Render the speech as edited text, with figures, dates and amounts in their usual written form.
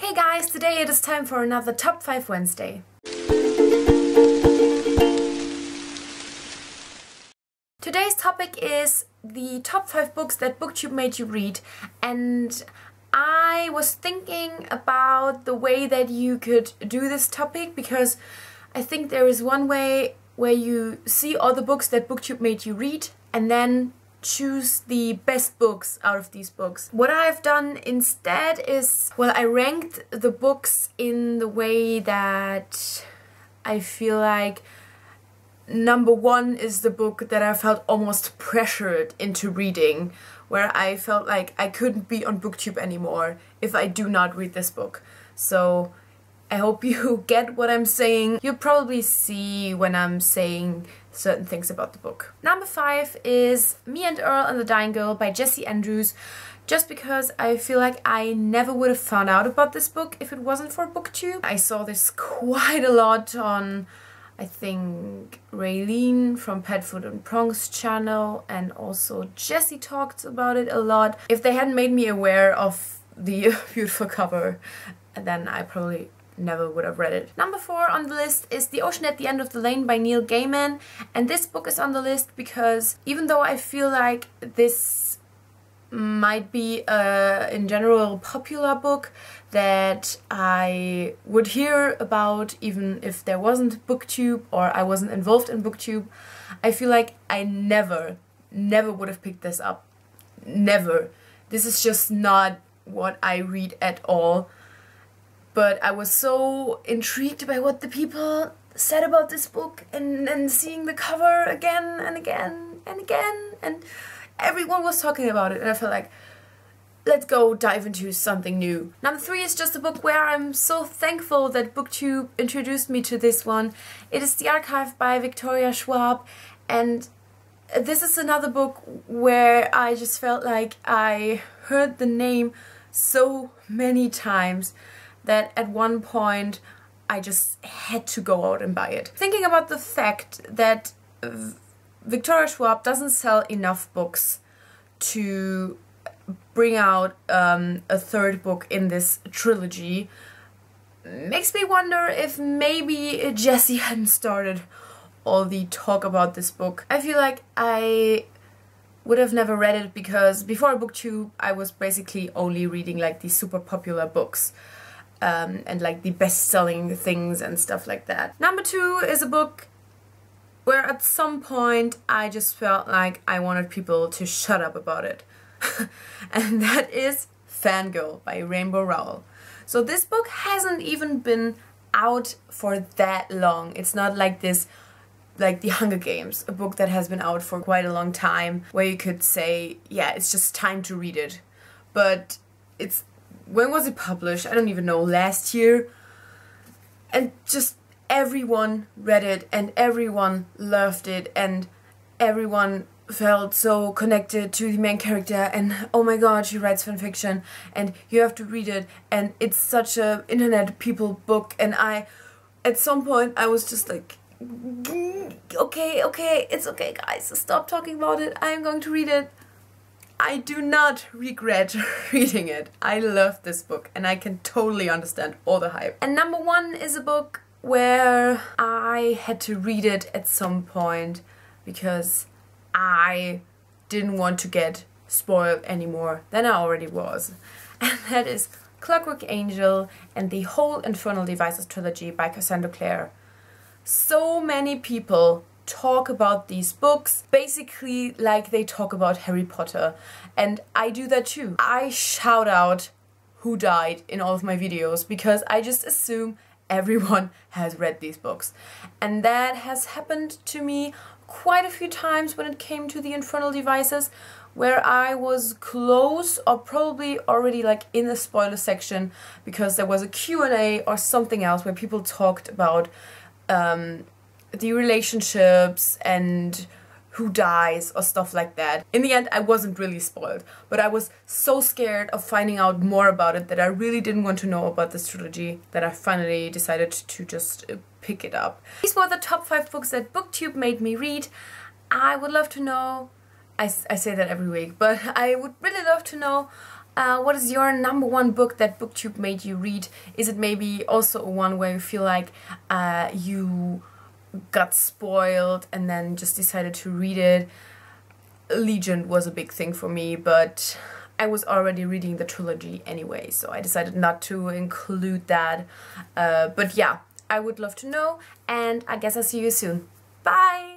Hey guys, today it is time for another Top 5 Wednesday. Today's topic is the top 5 books that Booktube made you read, and I was thinking about the way that you could do this topic because I think there is one way where you see all the books that Booktube made you read and then choose the best books out of these books. What I've done instead is, well, I ranked the books in the way that I feel like number 1 is the book that I felt almost pressured into reading, where I felt like I couldn't be on Booktube anymore if I do not read this book. So I hope you get what I'm saying. You'll probably see when I'm saying certain things about the book. Number 5 is Me and Earl and the Dying Girl by Jessie Andrews, just because I feel like I never would have found out about this book if it wasn't for Booktube. I saw this quite a lot on, I think, Raylene from Pet Food and Prongs channel, and also Jessie talked about it a lot. If they hadn't made me aware of the beautiful cover, then I probably never would have read it. Number 4 on the list is The Ocean at the End of the Lane by Neil Gaiman, and this book is on the list because even though I feel like this might be a, in general, popular book that I would hear about even if there wasn't Booktube or I wasn't involved in Booktube, I feel like I never would have picked this up. Never. This is just not what I read at all. But I was so intrigued by what the people said about this book, and seeing the cover again and again and again, and everyone was talking about it, and I felt like, let's go dive into something new. Number 3 is just a book where I'm so thankful that Booktube introduced me to this one. It is The Archive by Victoria Schwab, and this is another book where I just felt like I heard the name so many times that at one point I just had to go out and buy it. Thinking about the fact that Victoria Schwab doesn't sell enough books to bring out a third book in this trilogy makes me wonder if maybe Jessie hadn't started all the talk about this book. I feel like I would have never read it because before Booktube I was basically only reading like these super popular books. And like the best-selling things and stuff like that. Number 2 is a book where at some point I just felt like I wanted people to shut up about it. And that is Fangirl by Rainbow Rowell. So this book hasn't even been out for that long. It's not like this, like The Hunger Games, a book that has been out for quite a long time, where you could say, yeah, it's just time to read it. But it's, when was it published? I don't even know, last year. And just everyone read it and everyone loved it and everyone felt so connected to the main character, and oh my god, she writes fanfiction and you have to read it, and it's such a internet people book. And at some point I was just like, okay, it's okay guys, stop talking about it, I'm going to read it. I do not regret reading it. I love this book and I can totally understand all the hype. And number 1 is a book where I had to read it at some point because I didn't want to get spoiled any more than I already was. And that is Clockwork Angel and the whole Infernal Devices trilogy by Cassandra Clare. So many people talk about these books basically like they talk about Harry Potter, and I do that too. I shout out who died in all of my videos because I just assume everyone has read these books, and that has happened to me quite a few times when it came to the Infernal Devices, where I was close or probably already like in the spoiler section because there was a Q&A or something else where people talked about the relationships and who dies or stuff like that. In the end, I wasn't really spoiled, but I was so scared of finding out more about it that I really didn't want to know about this trilogy that I finally decided to just pick it up. These were the top 5 books that Booktube made me read. I would love to know, I say that every week, but I would really love to know What is your #1 book that Booktube made you read? Is it maybe also one where you feel like you got spoiled and then just decided to read it? Legion was a big thing for me, but I was already reading the trilogy anyway, so I decided not to include that. But yeah, I would love to know, and I guess I'll see you soon. Bye!